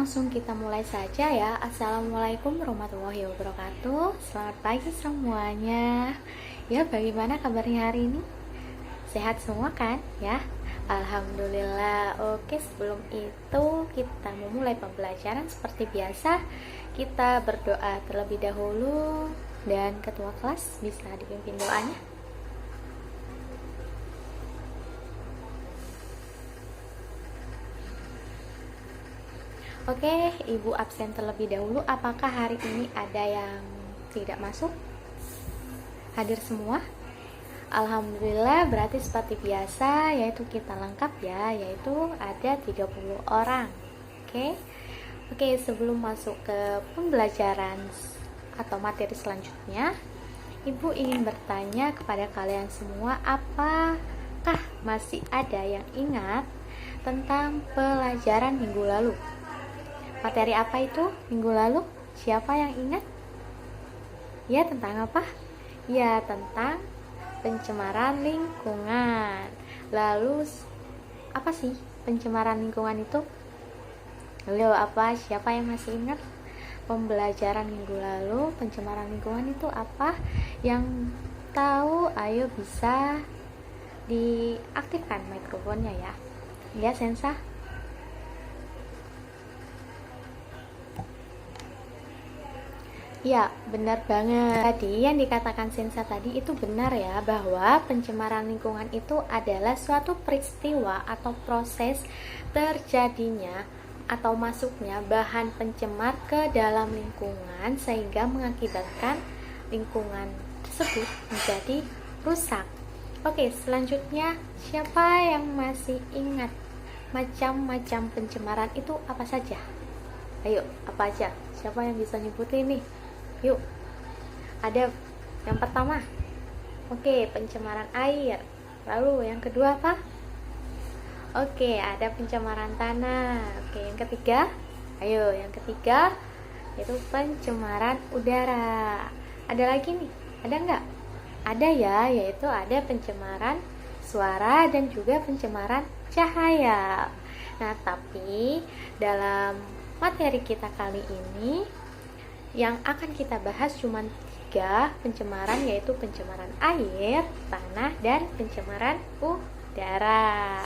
langsung kita mulai saja ya. Assalamualaikum warahmatullahi wabarakatuh. Selamat pagi semuanya. Ya, bagaimana kabarnya hari ini? Sehat semua kan ya? Alhamdulillah. Oke, sebelum itu kita memulai pembelajaran seperti biasa. Kita berdoa terlebih dahulu dan ketua kelas bisa dipimpin doanya. Oke, Ibu absen terlebih dahulu. Apakah hari ini ada yang tidak masuk? Hadir semua? Alhamdulillah, berarti seperti biasa, yaitu kita lengkap ya, yaitu ada 30 orang. Oke, sebelum masuk ke pembelajaran atau materi selanjutnya, Ibu ingin bertanya kepada kalian semua, apakah masih ada yang ingat tentang pelajaran minggu lalu? Materi apa itu minggu lalu? Siapa yang ingat? Ya, tentang apa? Ya, tentang pencemaran lingkungan. Lalu, apa sih pencemaran lingkungan itu? Lalu apa? Siapa yang masih ingat? Pembelajaran minggu lalu, pencemaran lingkungan itu apa? Yang tahu, ayo bisa diaktifkan mikrofonnya ya. Ya, Sensa. Ya, benar banget. Tadi yang dikatakan Sensa tadi itu benar ya, bahwa pencemaran lingkungan itu adalah suatu peristiwa atau proses terjadinya atau masuknya bahan pencemar ke dalam lingkungan sehingga mengakibatkan lingkungan tersebut menjadi rusak. Oke, selanjutnya siapa yang masih ingat macam-macam pencemaran itu apa saja? Ayo, apa aja? Siapa yang bisa nyebutin nih? Yuk, ada yang pertama. Oke, pencemaran air. Lalu yang kedua apa? Oke, ada pencemaran tanah. Oke, yang ketiga. Ayo, yang ketiga yaitu pencemaran udara. Ada lagi nih? Ada nggak? Ada ya, yaitu ada pencemaran suara dan juga pencemaran cahaya. Nah, tapi dalam materi kita kali ini yang akan kita bahas cuma 3 pencemaran, yaitu pencemaran air, tanah, dan pencemaran udara.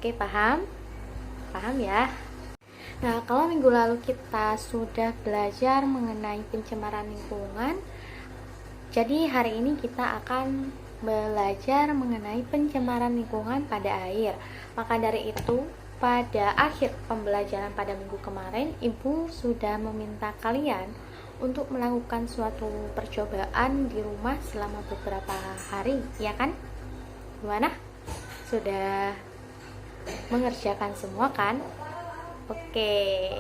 Oke, paham? Paham ya? Nah, kalau minggu lalu kita sudah belajar mengenai pencemaran lingkungan, jadi hari ini kita akan belajar mengenai pencemaran lingkungan pada air. Maka dari itu, pada akhir pembelajaran pada minggu kemarin, Ibu sudah meminta kalian untuk melakukan suatu percobaan di rumah selama beberapa hari, ya kan? Gimana? Sudah mengerjakan semua kan? Oke,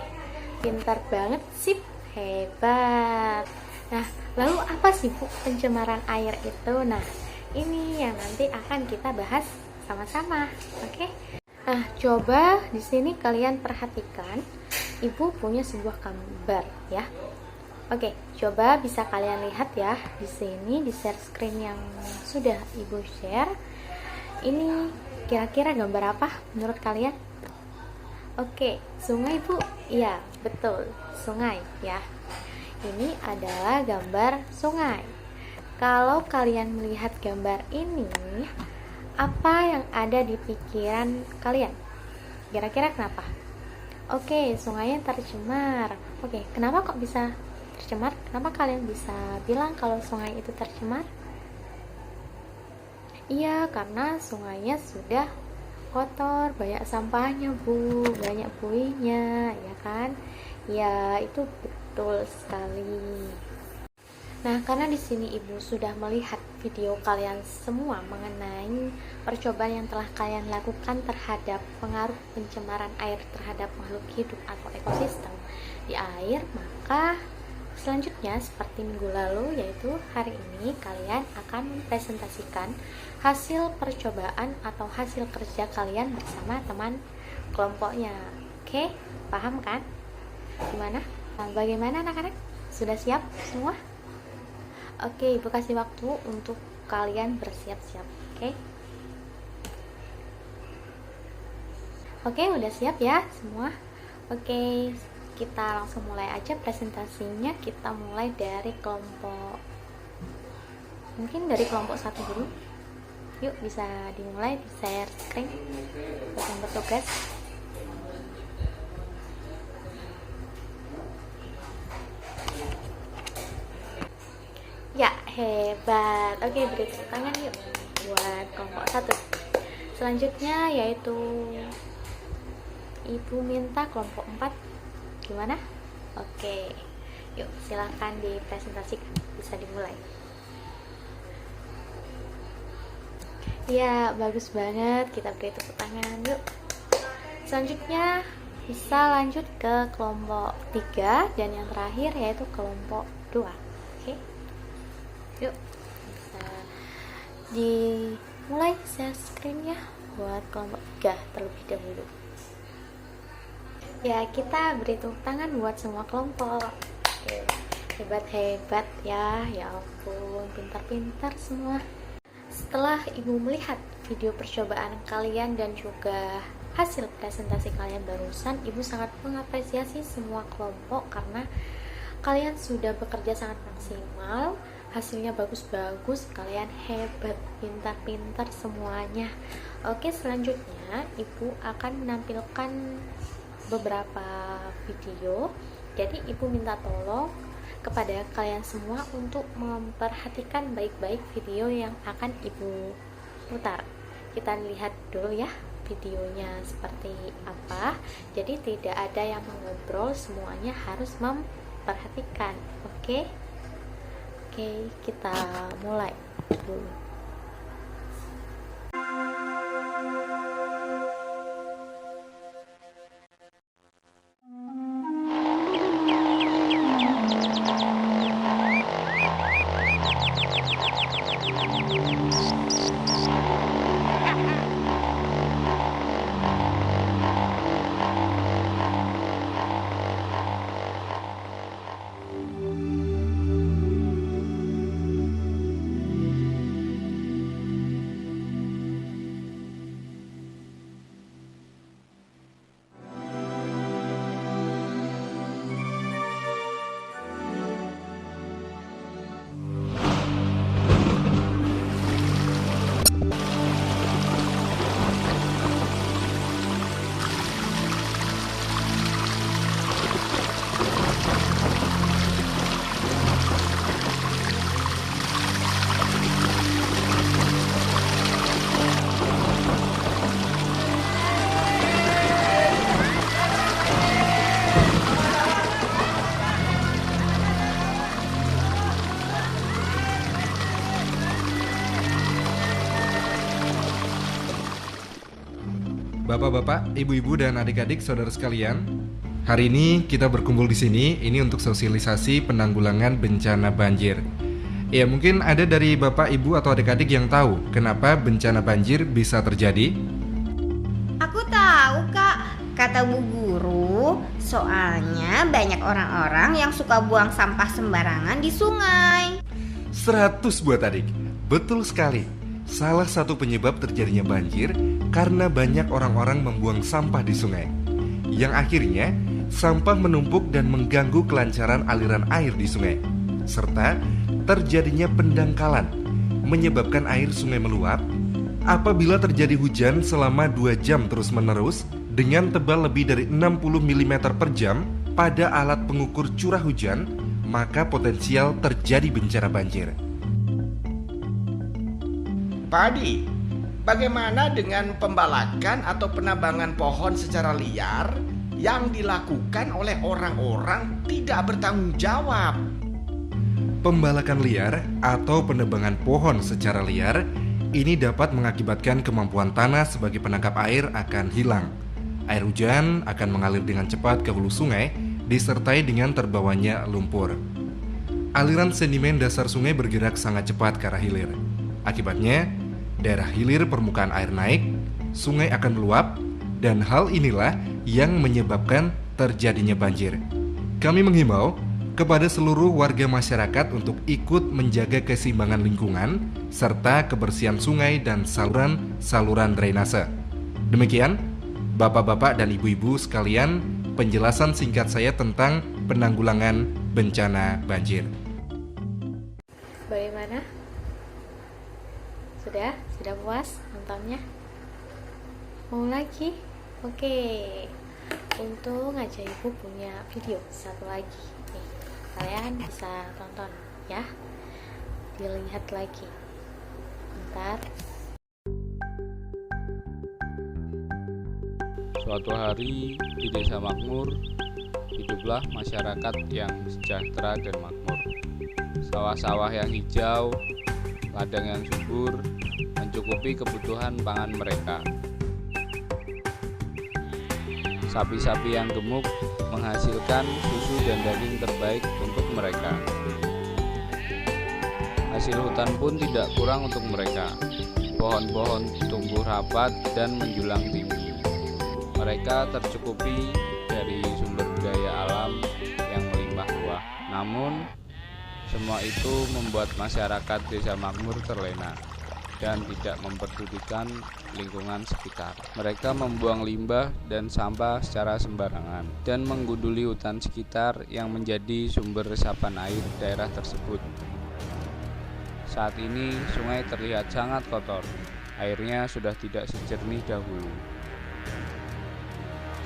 pintar banget, sip, hebat. Nah, lalu apa sih Bu pencemaran air itu? Nah, ini yang nanti akan kita bahas sama-sama, oke? Nah, coba di sini kalian perhatikan, Ibu punya sebuah gambar ya. Oke, coba bisa kalian lihat ya di sini di share screen yang sudah Ibu share. Ini kira-kira gambar apa menurut kalian? Oke, sungai Bu. Iya, betul, sungai ya. Ini adalah gambar sungai. Kalau kalian melihat gambar ini, apa yang ada di pikiran kalian? Kira-kira kenapa? Oke, sungainya tercemar. Oke, kenapa kok bisa tercemar? Kenapa kalian bisa bilang kalau sungai itu tercemar? Iya, karena sungainya sudah kotor, banyak sampahnya Bu, banyak buihnya, ya kan? Ya, itu betul sekali. Nah, karena di sini Ibu sudah melihat video kalian semua mengenai percobaan yang telah kalian lakukan terhadap pengaruh pencemaran air terhadap makhluk hidup atau ekosistem di air, maka selanjutnya seperti minggu lalu, yaitu hari ini kalian akan mempresentasikan hasil percobaan atau hasil kerja kalian bersama teman kelompoknya. Oke, paham kan? Gimana? Nah, bagaimana anak-anak? Sudah siap semua? Oke, Ibu kasih waktu untuk kalian bersiap-siap. Oke, udah siap ya semua? Oke, kita langsung mulai aja presentasinya. Kita mulai dari kelompok, mungkin dari kelompok 1 dulu. Yuk, bisa dimulai, di share screen buat yang bertugas. Ya, hebat. Oke, beri tepuk tangan yuk buat kelompok 1. Selanjutnya yaitu Ibu minta kelompok 4. Gimana? Oke, yuk silahkan dipresentasikan, bisa dimulai. Ya, bagus banget, kita beri tepuk tangan yuk. Selanjutnya bisa lanjut ke kelompok 3 dan yang terakhir yaitu kelompok 2. Oke, yuk bisa dimulai share screen ya buat kelompok 3 terlebih dahulu. Ya, kita beri tepuk tangan buat semua kelompok. Oke, hebat-hebat ya, ya ampun, pintar-pintar semua. Setelah Ibu melihat video percobaan kalian dan juga hasil presentasi kalian barusan, Ibu sangat mengapresiasi semua kelompok karena kalian sudah bekerja sangat maksimal, hasilnya bagus-bagus, kalian hebat, pintar-pintar semuanya. Oke, selanjutnya Ibu akan menampilkan beberapa video. Jadi Ibu minta tolong kepada kalian semua untuk memperhatikan baik-baik video yang akan Ibu putar. Kita lihat dulu ya videonya seperti apa. Jadi tidak ada yang mengobrol, semuanya harus memperhatikan. Oke, kita mulai dulu. Bapak-bapak, ibu-ibu dan adik-adik saudara sekalian, hari ini kita berkumpul di sini ini untuk sosialisasi penanggulangan bencana banjir. Ya, mungkin ada dari bapak, ibu atau adik-adik yang tahu kenapa bencana banjir bisa terjadi? Aku tahu, Kak. Kata Bu Guru, soalnya banyak orang-orang yang suka buang sampah sembarangan di sungai. 100 buat adik. Betul sekali. Salah satu penyebab terjadinya banjir karena banyak orang-orang membuang sampah di sungai, yang akhirnya sampah menumpuk dan mengganggu kelancaran aliran air di sungai, serta terjadinya pendangkalan, menyebabkan air sungai meluap. Apabila terjadi hujan selama 2 jam terus-menerus dengan tebal lebih dari 60 mm per jam pada alat pengukur curah hujan, maka potensial terjadi bencana banjir. Pak Adi, bagaimana dengan pembalakan atau penebangan pohon secara liar yang dilakukan oleh orang-orang tidak bertanggung jawab? Pembalakan liar atau penebangan pohon secara liar ini dapat mengakibatkan kemampuan tanah sebagai penangkap air akan hilang. Air hujan akan mengalir dengan cepat ke hulu sungai disertai dengan terbawanya lumpur. Aliran sedimen dasar sungai bergerak sangat cepat ke arah hilir. Akibatnya, daerah hilir permukaan air naik, sungai akan meluap, dan hal inilah yang menyebabkan terjadinya banjir. Kami menghimbau kepada seluruh warga masyarakat untuk ikut menjaga keseimbangan lingkungan serta kebersihan sungai dan saluran-saluran drainase. Demikian, Bapak-bapak dan ibu-ibu sekalian, penjelasan singkat saya tentang penanggulangan bencana banjir. Bagaimana? Sudah puas nontonnya? Mau lagi? Oke. Untung aja ibu punya video satu lagi. Nih, kalian bisa tonton ya. Dilihat lagi. Bentar. Suatu hari di desa makmur, hiduplah masyarakat yang sejahtera dan makmur. Sawah-sawah yang hijau, ladang yang subur, mencukupi kebutuhan pangan mereka. Sapi-sapi yang gemuk menghasilkan susu dan daging terbaik untuk mereka. Hasil hutan pun tidak kurang untuk mereka. Pohon-pohon tumbuh rapat dan menjulang tinggi. Mereka tercukupi dari sumber daya alam yang melimpah ruah. Namun, semua itu membuat masyarakat desa makmur terlena dan tidak memperdulikan lingkungan sekitar. Mereka membuang limbah dan sampah secara sembarangan dan menggunduli hutan sekitar yang menjadi sumber resapan air daerah tersebut. Saat ini sungai terlihat sangat kotor. Airnya sudah tidak sejernih dahulu.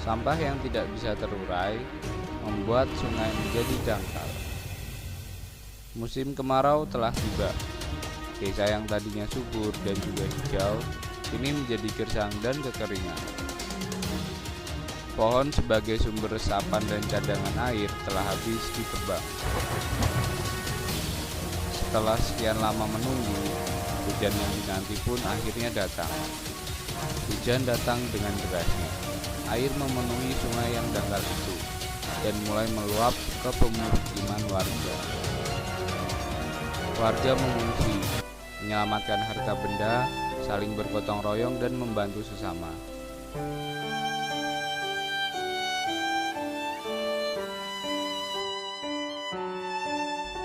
Sampah yang tidak bisa terurai membuat sungai menjadi dangkal. Musim kemarau telah tiba. Desa yang tadinya subur dan juga hijau kini menjadi gersang dan kekeringan. Pohon sebagai sumber resapan dan cadangan air telah habis ditebang. Setelah sekian lama menunggu, hujan yang dinanti pun akhirnya datang. Hujan datang dengan derasnya. Air memenuhi sungai yang dangkal itu dan mulai meluap ke pemukiman warga. Warga mengungsi, menyelamatkan harta benda, saling bergotong royong dan membantu sesama.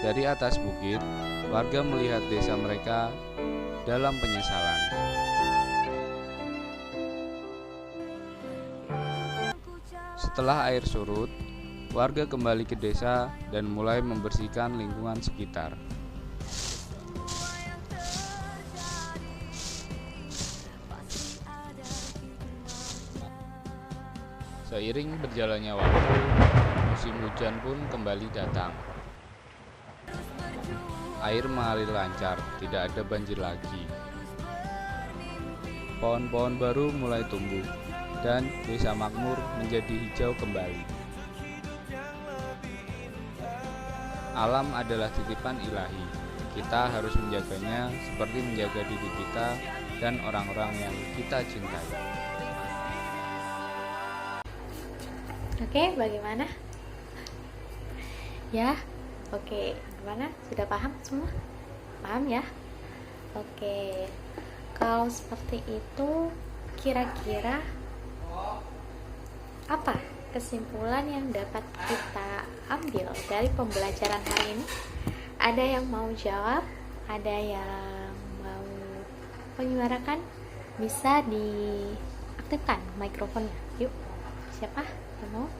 Dari atas bukit, warga melihat desa mereka dalam penyesalan. Setelah air surut, warga kembali ke desa dan mulai membersihkan lingkungan sekitar. Seiring berjalannya waktu, musim hujan pun kembali datang. Air mengalir lancar, tidak ada banjir lagi. Pohon-pohon baru mulai tumbuh, dan desa makmur menjadi hijau kembali. Alam adalah titipan ilahi. Kita harus menjaganya seperti menjaga diri kita dan orang-orang yang kita cintai. Oke, bagaimana? Ya, oke. Gimana? Sudah paham semua? Paham ya? Oke. Kalau seperti itu, kira-kira apa kesimpulan yang dapat kita ambil dari pembelajaran hari ini? Ada yang mau jawab? Ada yang mau menyuarakan? Bisa diaktifkan mikrofonnya. Yuk, siapa? Mau?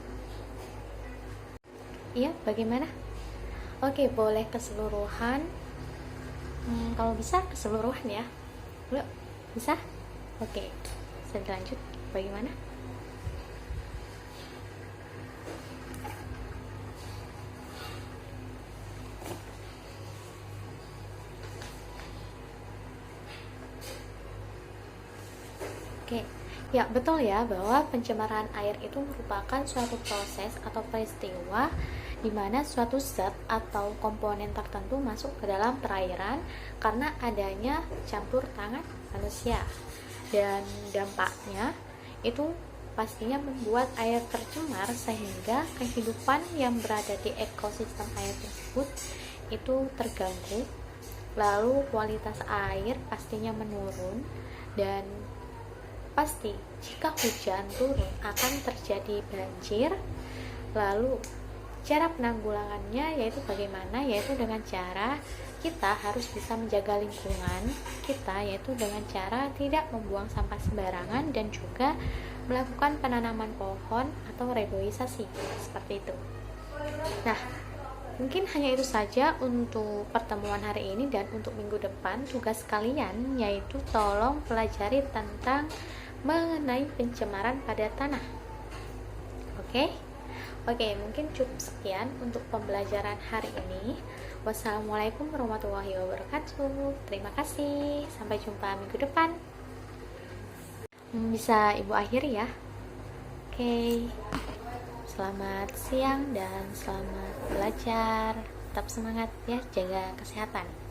Iya, bagaimana? Oke, boleh keseluruhan. Kalau bisa keseluruhan ya. Yuk, bisa? Oke, bisa dilanjut. Bagaimana? Oke. Ya, betul ya bahwa pencemaran air itu merupakan suatu proses atau peristiwa di mana suatu zat atau komponen tertentu masuk ke dalam perairan karena adanya campur tangan manusia. Dan dampaknya itu pastinya membuat air tercemar sehingga kehidupan yang berada di ekosistem air tersebut itu terganggu. Lalu kualitas air pastinya menurun dan pasti jika hujan turun akan terjadi banjir. Lalu cara penanggulangannya yaitu bagaimana? Yaitu dengan cara kita harus bisa menjaga lingkungan kita, yaitu dengan cara tidak membuang sampah sembarangan dan juga melakukan penanaman pohon atau reboisasi seperti itu. Nah, mungkin hanya itu saja untuk pertemuan hari ini, dan untuk minggu depan tugas kalian yaitu tolong pelajari tentang mengenai pencemaran pada tanah. Oke, mungkin cukup sekian untuk pembelajaran hari ini. Wassalamualaikum warahmatullahi wabarakatuh. Terima kasih. Sampai jumpa minggu depan. Bisa Ibu akhiri ya. Oke. Selamat siang dan selamat belajar. Tetap semangat ya, jaga kesehatan.